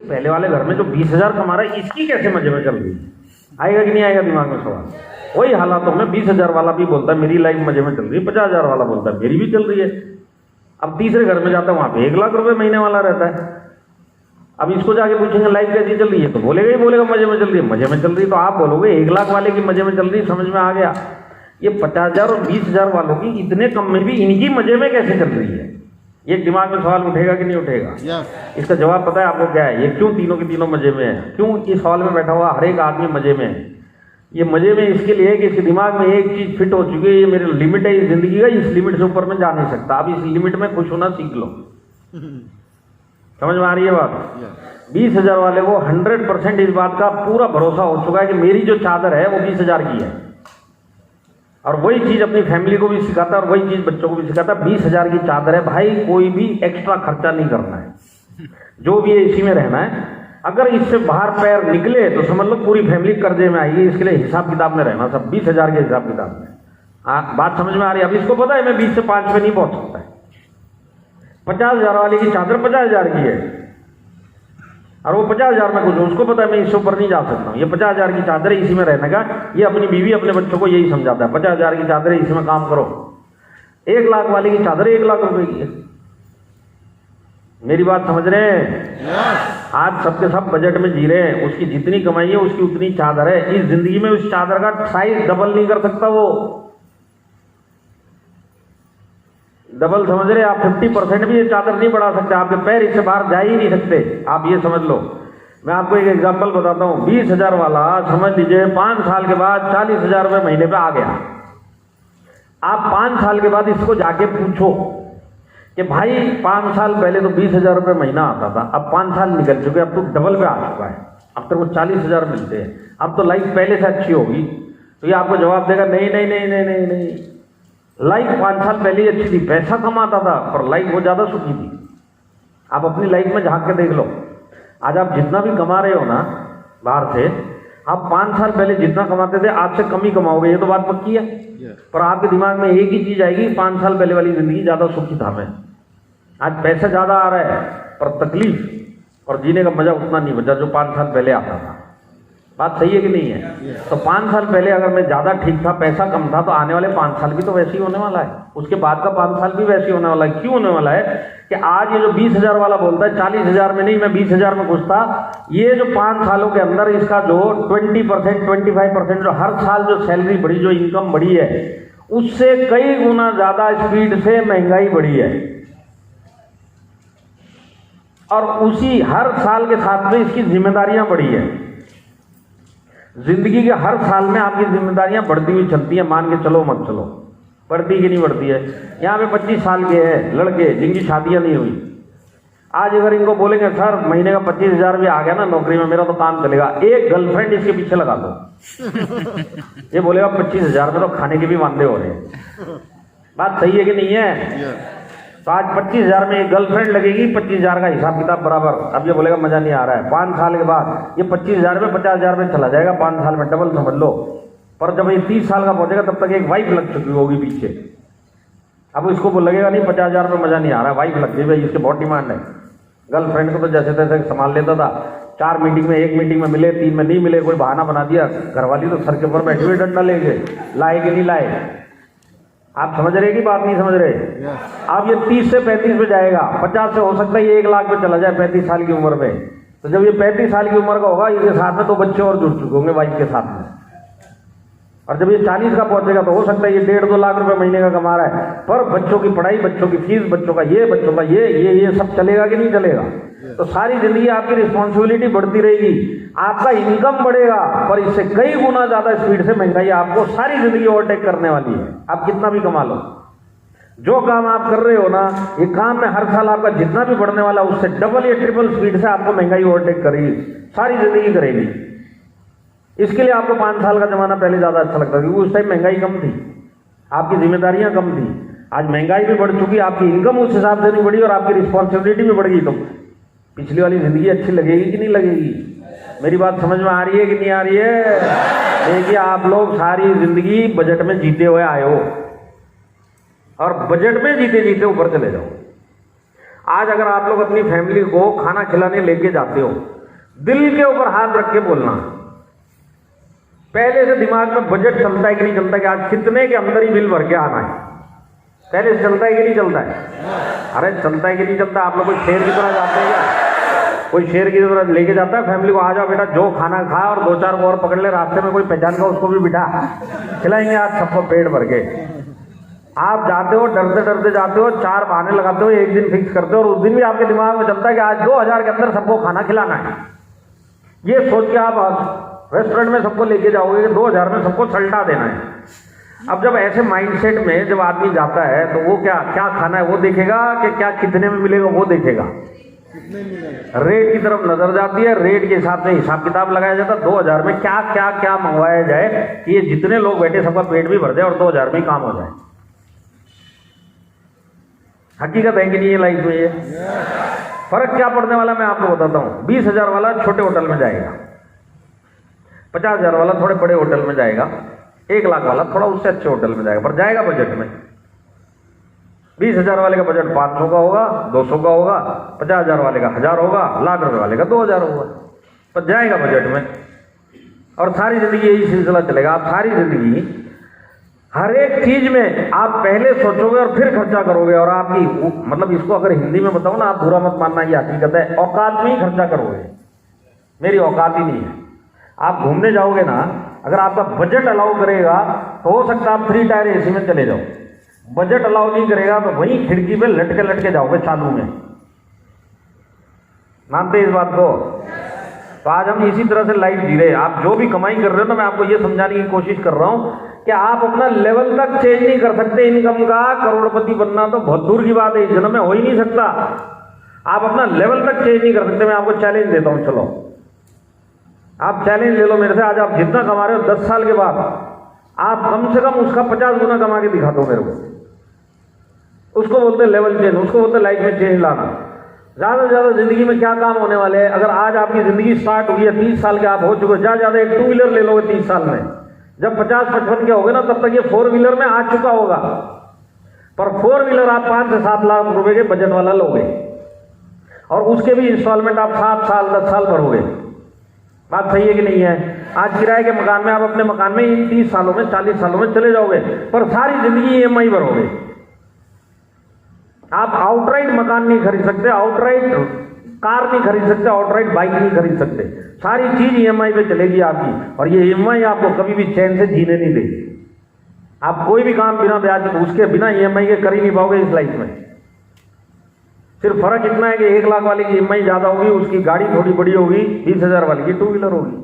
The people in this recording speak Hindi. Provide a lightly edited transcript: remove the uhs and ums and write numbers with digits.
पहले वाले घर में जो 20,000 कमा रहा है इसकी कैसे मजे में चल रही है? आएगा कि नहीं आएगा दिमाग में सवाल? वही हालातों में 20,000 वाला भी बोलता है मेरी लाइफ मजे में चल रही है, 50,000 वाला बोलता है मेरी भी चल रही है। अब तीसरे घर में जाता है वहां पे 1 लाख रुपए महीने वाला रहता है। अब इसको जाके पूछेंगे लाइफ कैसी चल रही है तो बोलेगा ही बोलेगा मजे में चल रही है, मजे में चल रही है। तो आप बोलोगे 1 लाख वाले की मजे में चल रही है, समझ में आ गया। ये 50,000 और 20,000 वालों की इतने कम में भी इनकी मजे में कैसे चल रही है? ये दिमाग में सवाल उठेगा कि नहीं उठेगा? इसका जवाब पता है आपको क्या है? ये क्यों तीनों के तीनों मजे में है, क्यों इस हॉल में बैठा हुआ हर एक आदमी मजे में है? ये मजे में इसके लिए है कि इसके दिमाग में एक चीज फिट हो चुकी है, ये मेरी लिमिट है इस जिंदगी का, इस लिमिट से ऊपर मैं जा नहीं सकता। अब इस लिमिट में खुश होना सीख लो। समझ में आ रही है बात? 20,000 वाले को 100% इस बात का पूरा भरोसा हो चुका है कि मेरी जो चादर है वो 20,000 की है, और वही चीज अपनी फैमिली को भी सिखाता है और वही चीज बच्चों को भी सिखाता है। 20,000 की चादर है भाई, कोई भी एक्स्ट्रा खर्चा नहीं करना है, जो भी है इसी में रहना है। अगर इससे बाहर पैर निकले तो समझ लो पूरी फैमिली कर्जे में आएगी। इसके लिए हिसाब किताब में रहना, सब 20,000 के हिसाब किताब में। बात समझ में आ रही है? अब इसको पता है मैं 20 से 5 पे नहीं पहुंच सकता है। 50,000 वाले की चादर 50,000 की है और वो 50,000 में कुछ, उसको पता है मैं इससे ऊपर नहीं जा सकता हूँ। ये 50,000 की चादर है, इसी में रहने का। ये अपनी बीवी अपने बच्चों को यही समझाता है 50,000 की चादर है, इसी में काम करो। 1 लाख वाले की चादर 1 लाख रुपए की है। मेरी बात समझ रहे हैं? आज सबके सब बजट में जी रहे हैं, उसकी जितनी कमाई है उसकी उतनी चादर है। इस जिंदगी में उस चादर का साइज डबल नहीं कर सकता वो। डबल समझ रहे? आप 50% भी ये चादर नहीं बढ़ा सकते, आपके पैर इससे बाहर जा ही नहीं सकते। आप ये समझ लो। मैं आपको एक एग्जांपल बताता हूं। 20,000 वाला समझ लीजिए 5 साल के बाद 40,000 रुपए महीने पे आ गया। आप 5 साल के बाद इसको जाके पूछो कि भाई 5 साल पहले तो 20,000 रुपए महीना आता था, अब 5 साल निकल चुके, अब तो डबल पे आ चुका है, अब तो वो 40,000 मिलते हैं, अब तो लाइफ पहले से अच्छी होगी। तो ये आपको जवाब देगा नहीं नहीं नहीं नहीं नहीं नहीं, लाइफ 5 साल पहले ही अच्छी थी, पैसा कमाता था पर लाइफ वो ज्यादा सुखी थी। आप अपनी लाइफ में झांक के देख लो। आज आप जितना भी कमा रहे हो ना बाहर से, आप 5 साल पहले जितना कमाते थे आज से कम ही कमाओगे, ये तो बात पक्की है। पर आपके दिमाग में एक ही चीज आएगी, 5 साल पहले वाली जिंदगी ज्यादा सुखी था मैं। आज पैसा ज्यादा आ रहा है पर तकलीफ और जीने का मजा उतना नहीं बचा जो 5 साल पहले आता था। बात सही है कि नहीं है? तो 5 साल पहले अगर मैं ज्यादा ठीक था, पैसा कम था, तो आने वाले 5 साल भी तो वैसे ही होने वाला है, उसके बाद का 5 साल भी वैसे ही होने वाला है। क्यों होने वाला है कि आज ये जो 20,000 वाला बोलता है 40,000 में नहीं मैं 20,000 में घुसता, ये जो 5 सालों के अंदर इसका जो 20% 25% जो हर साल जो सैलरी बढ़ी, जो इनकम बढ़ी है, उससे कई गुना ज्यादा स्पीड से महंगाई बढ़ी है। और उसी हर साल के साथ में इसकी जिम्मेदारियां बढ़ी है। जिंदगी के हर साल में आपकी जिम्मेदारियां बढ़ती हुई चलती है, मान के चलो मत चलो, बढ़ती कि नहीं बढ़ती है? यहाँ पे 25 साल के हैं लड़के जिनकी शादियां नहीं हुई, आज अगर इनको बोलेंगे सर महीने का 25,000 भी आ गया ना नौकरी में मेरा तो काम चलेगा, एक गर्लफ्रेंड इसके पीछे लगा दो ये बोलेगा 25,000 में तो खाने के भी वांदे हो रहे हैं। बात सही है कि नहीं है? तो आज 25,000 में एक गर्लफ्रेंड लगेगी, 25,000 का हिसाब किताब बराबर। अब ये बोलेगा मजा नहीं आ रहा है। 5 साल के बाद ये 25,000 में 50,000 में चला जाएगा, 5 साल में डबल समझ लो। पर जब ये 30 साल का पहुंचेगा तब तक एक वाइफ लग चुकी होगी पीछे। अब इसको वो लगेगा नहीं 50,000 में मजा नहीं आ रहा है, वाइफ लग गई भाई, इसके बहुत डिमांड है। गर्लफ्रेंड को तो जैसे तैसे संभाल लेता था, 4 मीटिंग में 1 मीटिंग में मिले, 3 में नहीं मिले, कोई बहाना बना दिया, घरवाली तो सर के ऊपर बैठी हुई डंडा लेके, लाए कि नहीं लाए? आप समझ रहे कि बात नहीं समझ रहे? अब ये 30 से 35 पे जाएगा, 50 से हो सकता है ये 1 लाख पे चला जाए 35 साल की उम्र में। तो जब ये 35 साल की उम्र का होगा, इसके साथ में तो बच्चे और जुड़ चुके होंगे वाइफ के साथ में। और जब ये 40 का पहुंचेगा तो हो सकता है ये 1.5-2 लाख रुपए महीने का कमा रहा है, पर बच्चों की पढ़ाई, बच्चों की फीस, बच्चों का ये, बच्चों का ये सब चलेगा कि नहीं चलेगा? तो सारी जिंदगी आपकी रिस्पॉन्सिबिलिटी बढ़ती रहेगी, आपका इनकम बढ़ेगा, पर इससे कई गुना ज्यादा स्पीड से महंगाई आपको सारी जिंदगी ओवरटेक करने वाली है। आप कितना भी कमा लो, जो काम आप कर रहे हो ना, ये काम में हर साल आपका जितना भी बढ़ने वाला उससे डबल या ट्रिपल स्पीड से आपको महंगाई ओवरटेक करेगी, सारी जिंदगी करेगी। इसके लिए आपको 5 साल का जमाना पहले ज्यादा अच्छा लगता था क्योंकि उस टाइम महंगाई कम थी, आपकी जिम्मेदारियां कम थी। आज महंगाई भी बढ़ चुकी, आपकी इनकम उस हिसाब से नहीं बढ़ी और आपकी रिस्पॉन्सिबिलिटी भी बढ़ गई। तो पिछली वाली जिंदगी अच्छी लगेगी कि नहीं लगेगी? मेरी बात समझ में आ रही है कि नहीं आ रही है? देखिए आप लोग सारी जिंदगी बजट में जीते हुए आए हो और बजट में जीते जीते ऊपर चले जाओ। आज अगर आप लोग अपनी फैमिली को खाना खिलाने लेके जाते हो, दिल के ऊपर हाथ रख के बोलना, पहले से दिमाग में बजट चलता है कि नहीं चलता, कि आज कितने के अंदर ही बिल भर के आना है? पहले से चलता है कि नहीं चलता है? अरे चलता है कि नहीं चलता? आप लोग कोई शेर की तरह जाते हैं क्या? कोई शेर की तरह लेके जाता है फैमिली को, आ जाओ बेटा जो खाना खा, और 2-4 को और पकड़ ले, रास्ते में कोई पहचान का उसको भी बिठा, खिलाएंगे आज सबको पेट भर के। आप जाते हो डरते डरते जाते हो, 4 बहाने लगाते हो, एक दिन फिक्स करते हो, और उस दिन भी आपके दिमाग में चलता है कि आज 2000 के अंदर सबको खाना खिलाना है। ये सोच के आप रेस्टोरेंट में सबको लेके जाओगे कि 2000 में सबको सल्टा देना है। अब जब ऐसे माइंडसेट में जब आदमी जाता है तो वो क्या क्या खाना है वो देखेगा, कि क्या कितने में मिलेगा वो देखेगा। रेट की तरफ नजर जाती है, रेट के हिसाब से हिसाब किताब लगाया जाता है। 2000 में क्या क्या क्या मंगवाया जाए कि ये जितने लोग बैठे सबका पेट भी भर जाए और 2000 में काम हो जाए। हकीकत है कि नहीं ये लाइफ में? ये फर्क क्या पड़ने वाला मैं आपको बताता हूं। 20,000 वाला छोटे होटल में जाएगा, 50,000 वाला थोड़े बड़े होटल में जाएगा, 1 लाख वाला थोड़ा उससे अच्छे होटल में जाएगा, पर जाएगा बजट में। 20,000 वाले का बजट 500 का होगा, 200 का होगा, 50,000 वाले का 1000 होगा, लाख रुपए वाले का 2000 होगा, पर जाएगा बजट में। और सारी जिंदगी यही सिलसिला चलेगा। आप सारी जिंदगी हर एक चीज में आप पहले सोचोगे और फिर खर्चा करोगे, और आपकी मतलब इसको अगर हिंदी में बताऊं ना, आप बुरा मत मानना, ये हकीकत है, औकात में ही खर्चा करोगे। मेरी औकात ही नहीं है। आप घूमने जाओगे ना, अगर आपका बजट अलाउ करेगा तो हो सकता है आप 3 टायर एसी में चले जाओ। बजट अलाउ नहीं करेगा तो वहीं खिड़की पे लटके लटके जाओगे चालू में। मानते इस बात को? तो आज हम इसी तरह से लाइफ जी रहे हैं। आप जो भी कमाई कर रहे हो ना, मैं आपको ये समझाने की कोशिश कर रहा हूं कि आप अपना लेवल तक चेंज नहीं कर सकते इनकम का। करोड़पति बनना तो बहुत दूर की बात है, इस जन्म में हो ही नहीं सकता। आप अपना लेवल तक चेंज नहीं कर सकते। मैं आपको चैलेंज देता हूं, चलो आप चैलेंज ले लो मेरे से। आज आप जितना कमा रहे हो 10 साल के बाद आप कम से कम उसका 50 गुना कमा के दिखा दो मेरे को। उसको बोलते लेवल चेंज, उसको बोलते लाइफ में चेंज लाना। ज्यादा से ज्यादा जिंदगी में क्या काम होने वाले हैं? अगर आज आपकी जिंदगी स्टार्ट हुई है, 30 साल के आप हो चुके हो, ज्यादा एक 2 व्हीलर ले लोगे 30 साल में। जब 50-55 के होगे ना, तब तक ये 4 व्हीलर में आ चुका होगा। पर 4 व्हीलर आप 5 से 7 लाख रुपए के बजट वाला लोगे, और उसके भी इंस्टॉलमेंट आप 7 साल 10 साल भरोगे। बात सही है कि नहीं है? आज किराए के मकान में आप अपने मकान में इन 30 सालों में 40 सालों में चले जाओगे, पर सारी जिंदगी EMI भरोगे। आप आउटराइट मकान नहीं खरीद सकते, आउटराइट कार नहीं खरीद सकते, आउटराइट बाइक नहीं खरीद सकते। सारी चीज EMI पे चलेगी आपकी, और ये EMI आपको कभी भी चैन से जीने नहीं देगी। आप कोई भी काम बिना ब्याज उसके बिना EMI के कर ही नहीं पाओगे इस लाइफ में। सिर्फ फर्क इतना है कि 1 लाख वाले की EMI ज्यादा होगी, उसकी गाड़ी थोड़ी बड़ी होगी, 20,000 वाली की 2 व्हीलर होगी।